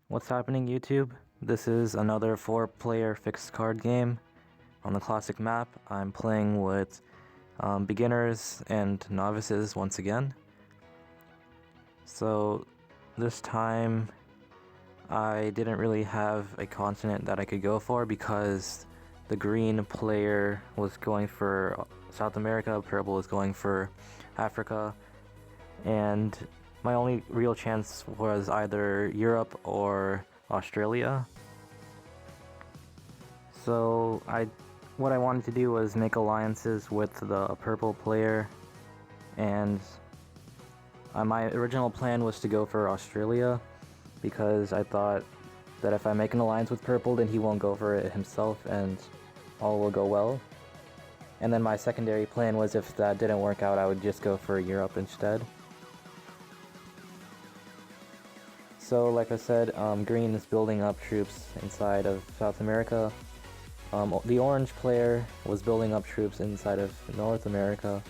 What's happening, YouTube? This is another 4-player fixed card game on the classic map. I'm playing with beginners and novices once again. So this time I didn't really have a continent that I could go for because the green player was going for South America, purple was going for Africa, and my only real chance was either Europe or Australia. So what I wanted to do was make alliances with the purple player, and my original plan was to go for Australia because I thought that if I make an alliance with purple, then he won't go for it himself and all will go well. And then my secondary plan was, if that didn't work out, I would just go for Europe instead. So like I said, green is building up troops inside of South America. The orange player was building up troops inside of North America.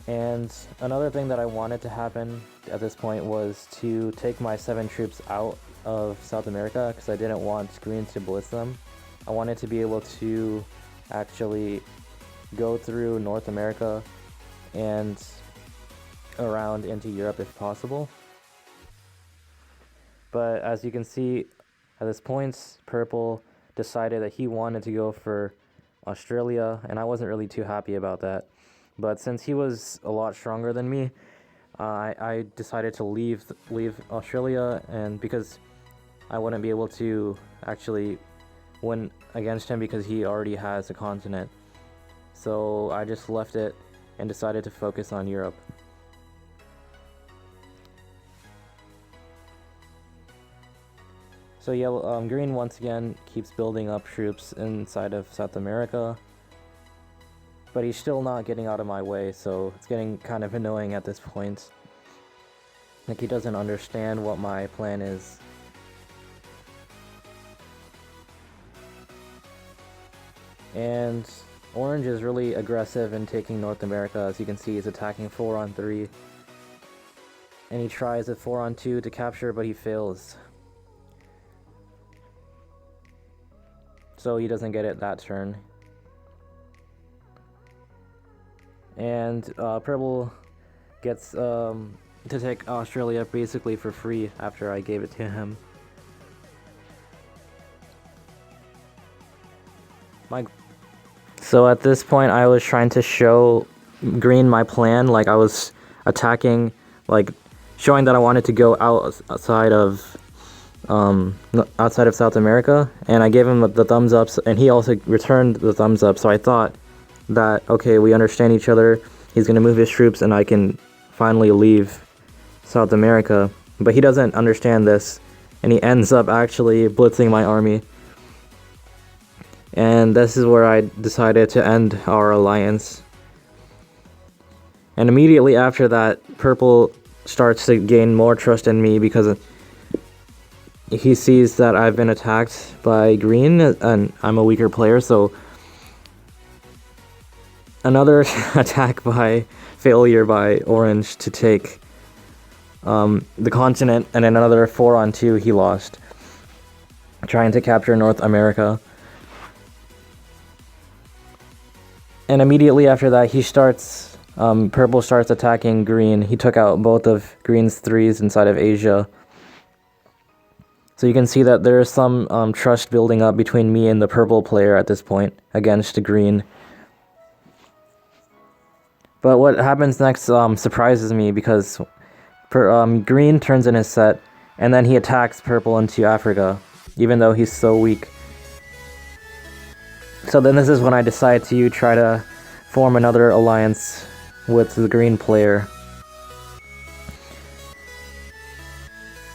And another thing that I wanted to happen at this point was to take my 7 troops out of South America because I didn't want green to blitz them. I wanted to be able to actually go through North America and around into Europe if possible. But as you can see, at this point, purple decided that he wanted to go for Australia, and I wasn't really too happy about that. But since he was a lot stronger than me, I decided to leave Australia, and because I wouldn't be able to actually win against him because he already has a continent. So I just left it and decided to focus on Europe. So yeah, green once again keeps building up troops inside of South America, but he's still not getting out of my way, so it's getting kind of annoying at this point. Like, he doesn't understand what my plan is. And orange is really aggressive in taking North America. As you can see, he's attacking 4-on-3, and he tries a 4-on-2 to capture, but he fails. So he doesn't get it that turn. And purple gets to take Australia basically for free after I gave it to him. So at this point I was trying to show green my plan, like I was attacking, like showing that I wanted to go outside of South America, and I gave him the thumbs up, and he also returned the thumbs up. So I thought that, okay, we understand each other, he's gonna move his troops and I can finally leave South America. But he doesn't understand this, and he ends up actually blitzing my army, and this is where I decided to end our alliance. And immediately after that, purple starts to gain more trust in me because he sees that I've been attacked by green and I'm a weaker player. So another attack by failure by orange to take the continent, and then another 4-on-2 he lost, trying to capture North America. And immediately after that, he starts, purple starts attacking green. He took out both of green's 3s inside of Asia. So you can see that there is some trust building up between me and the purple player at this point against the green. But what happens next surprises me, because green turns in his set, and then he attacks purple into Africa, even though he's so weak. So then this is when I decide to try to form another alliance with the green player,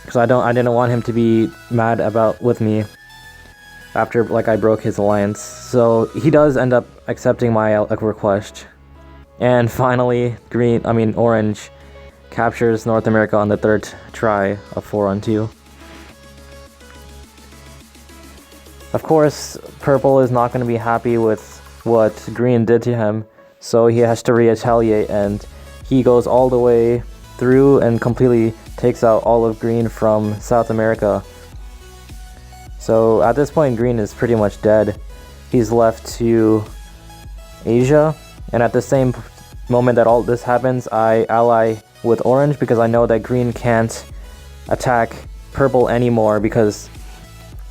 because I didn't want him to be mad with me after I broke his alliance. So he does end up accepting my request, and finally orange captures North America on the 3rd try of 4-on-2. Of course, purple is not going to be happy with what green did to him, so he has to retaliate, and he goes all the way through and completely takes out all of green from South America. So at this point, green is pretty much dead. He's left to Asia, and at the same moment that all this happens, I ally with orange because I know that green can't attack purple anymore because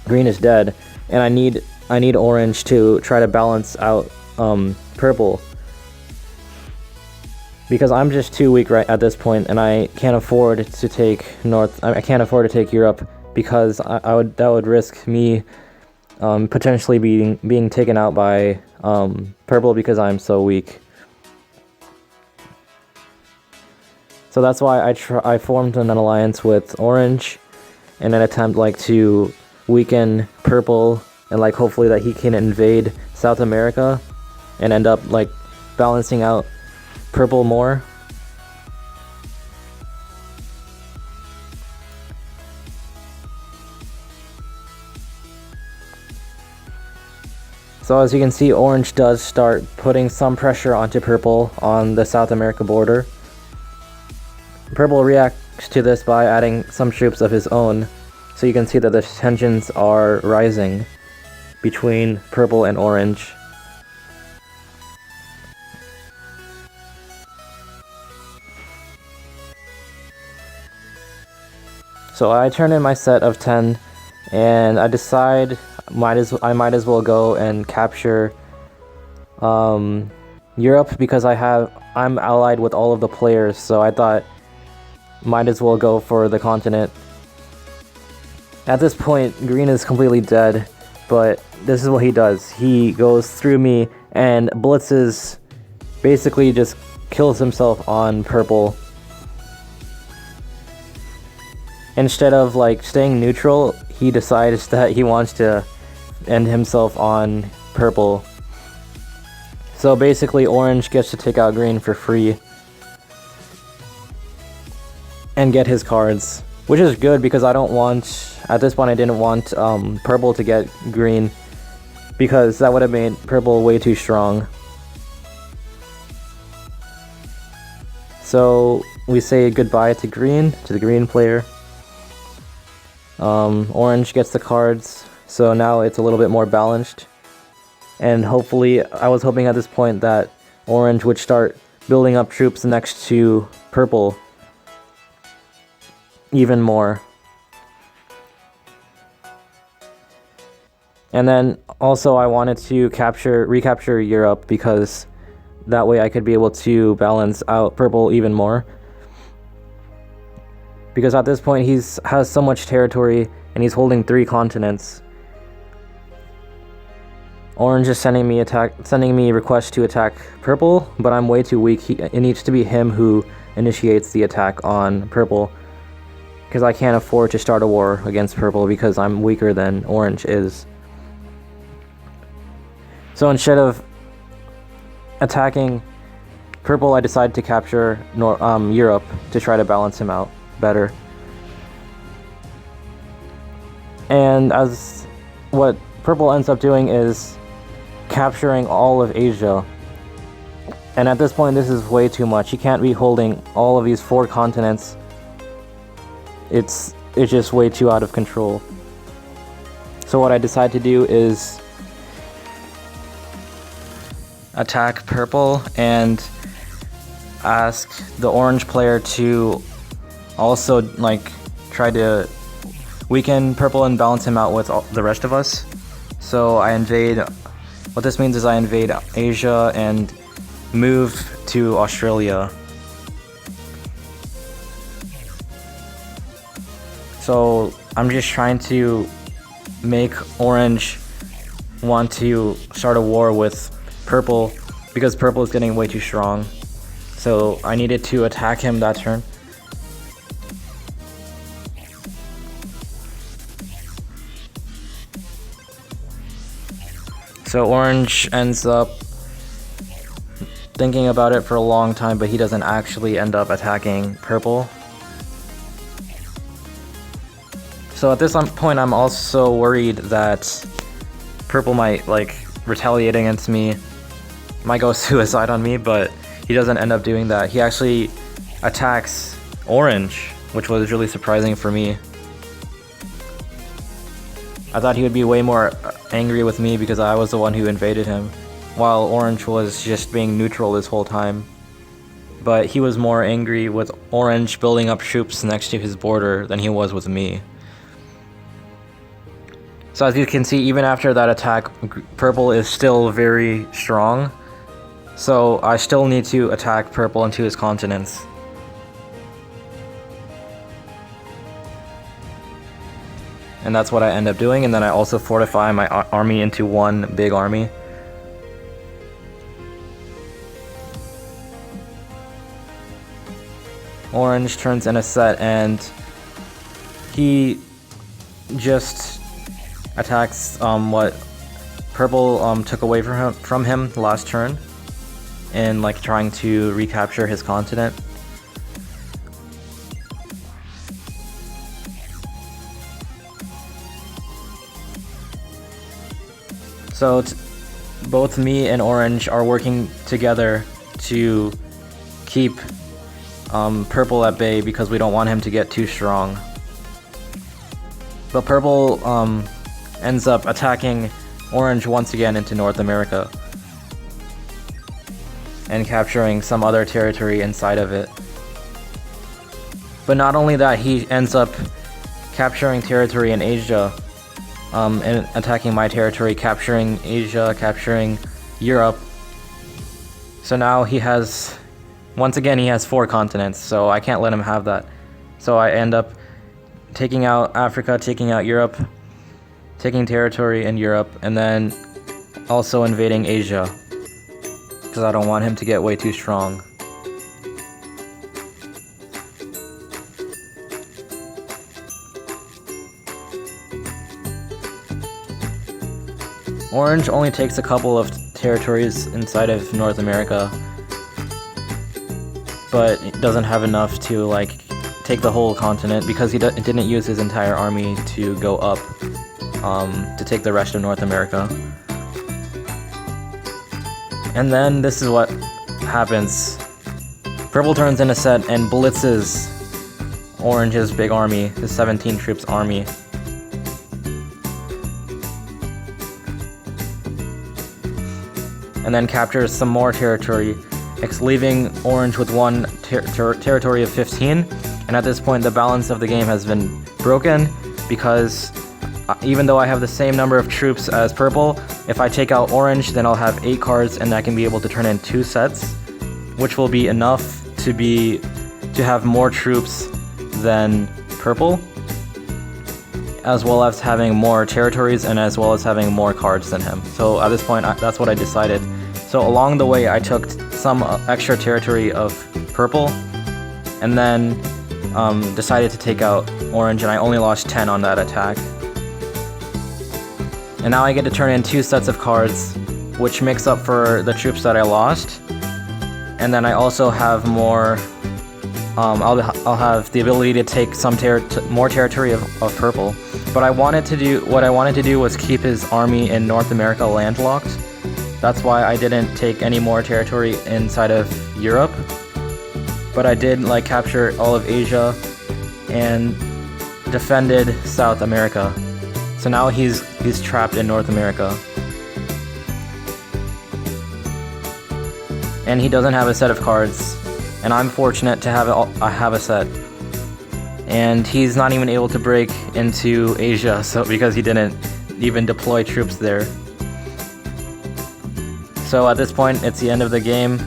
green is dead, and I need orange to try to balance out purple because I'm just too weak right at this point, and I can't afford to take I can't afford to take Europe because that would risk me potentially being taken out by purple because I'm so weak. So that's why I formed an alliance with orange in an attempt like to weaken purple and like hopefully that he can invade South America and end up like balancing out purple more. So as you can see, orange does start putting some pressure onto purple on the South America border. Purple reacts to this by adding some troops of his own, so you can see that the tensions are rising between purple and orange. So I turn in my set of 10 and I decide I might as well go and capture Europe because I'm allied with all of the players, so I thought might as well go for the continent. At this point, green is completely dead, but this is what he does. He goes through me and blitzes, basically just kills himself on purple. Instead of like staying neutral, he decides that he wants to end himself on purple. So basically orange gets to take out green for free and get his cards, which is good because I don't want, at this point I didn't want purple to get green because that would have made purple way too strong. So we say goodbye to the green player. Orange gets the cards, so now it's a little bit more balanced, and hopefully I was hoping at this point that orange would start building up troops next to purple even more. And then also I wanted to recapture Europe because that way I could be able to balance out purple even more. Because at this point he has so much territory and he's holding 3 continents. Orange is sending me requests to attack purple, but I'm way too weak. It needs to be him who initiates the attack on purple, because I can't afford to start a war against purple because I'm weaker than orange is. So instead of attacking purple, I decided to capture Europe to try to balance him out better. And as what purple ends up doing is capturing all of Asia. And at this point this is way too much. He can't be holding all of these 4 continents. It's just way too out of control. So what I decide to do is attack purple and ask the orange player to also like try to weaken purple and balance him out with the rest of us. So I invade, what this means is I invade Asia and move to Australia. So I'm just trying to make orange want to start a war with purple because purple is getting way too strong. So I needed to attack him that turn. So orange ends up thinking about it for a long time, but he doesn't actually end up attacking purple. So at this point I'm also worried that purple might like retaliate against me, might go suicide on me, but he doesn't end up doing that. He actually attacks orange which was really surprising for me. I thought he would be way more angry with me because I was the one who invaded him, while Orange was just being neutral this whole time. But he was more angry with Orange building up troops next to his border than he was with me. So as you can see, even after that attack, Purple is still very strong. So I still need to attack Purple into his continents. And that's what I end up doing, and then I also fortify my army into one big army. Orange turns in a set, and he just attacks what Purple took away from him last turn, and like trying to recapture his continent. So both me and Orange are working together to keep Purple at bay because we don't want him to get too strong. But Purple ends up attacking Orange once again into North America and capturing some other territory inside of it. But not only that, he ends up capturing territory in Asia, and attacking my territory, capturing Asia, capturing Europe. So now he has, once again, he has 4 continents, so I can't let him have that. So I end up taking out Africa, taking out Europe, taking territory in Europe, and then also invading Asia, because I don't want him to get way too strong. Orange only takes a couple of territories inside of North America, but it doesn't have enough to like take the whole continent because he didn't use his entire army to go up to take the rest of North America. And then this is what happens. Purple turns in a set and blitzes Orange's big army, the 17 troops army. And then captures some more territory, leaving Orange with one territory of 15. And at this point, the balance of the game has been broken because even though I have the same number of troops as Purple, if I take out Orange, then I'll have 8 cards, and I can be able to turn in 2 sets, which will be enough to have more troops than Purple, as well as having more territories and as well as having more cards than him. So at this point, that's what I decided. So along the way, I took some extra territory of Purple, and then decided to take out Orange, and I only lost 10 on that attack. And now I get to turn in 2 sets of cards, which makes up for the troops that I lost. And then I also have more, I'll have the ability to take some more territory of Purple. But what I wanted to do was keep his army in North America landlocked. That's why I didn't take any more territory inside of Europe. But I did like capture all of Asia and defended South America. So now he's trapped in North America. And he doesn't have a set of cards, and I'm fortunate to have a set. And he's not even able to break into Asia, so because he didn't even deploy troops there. So at this point, it's the end of the game,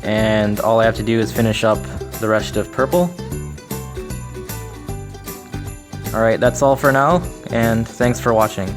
and all I have to do is finish up the rest of Purple. Alright, that's all for now, and thanks for watching.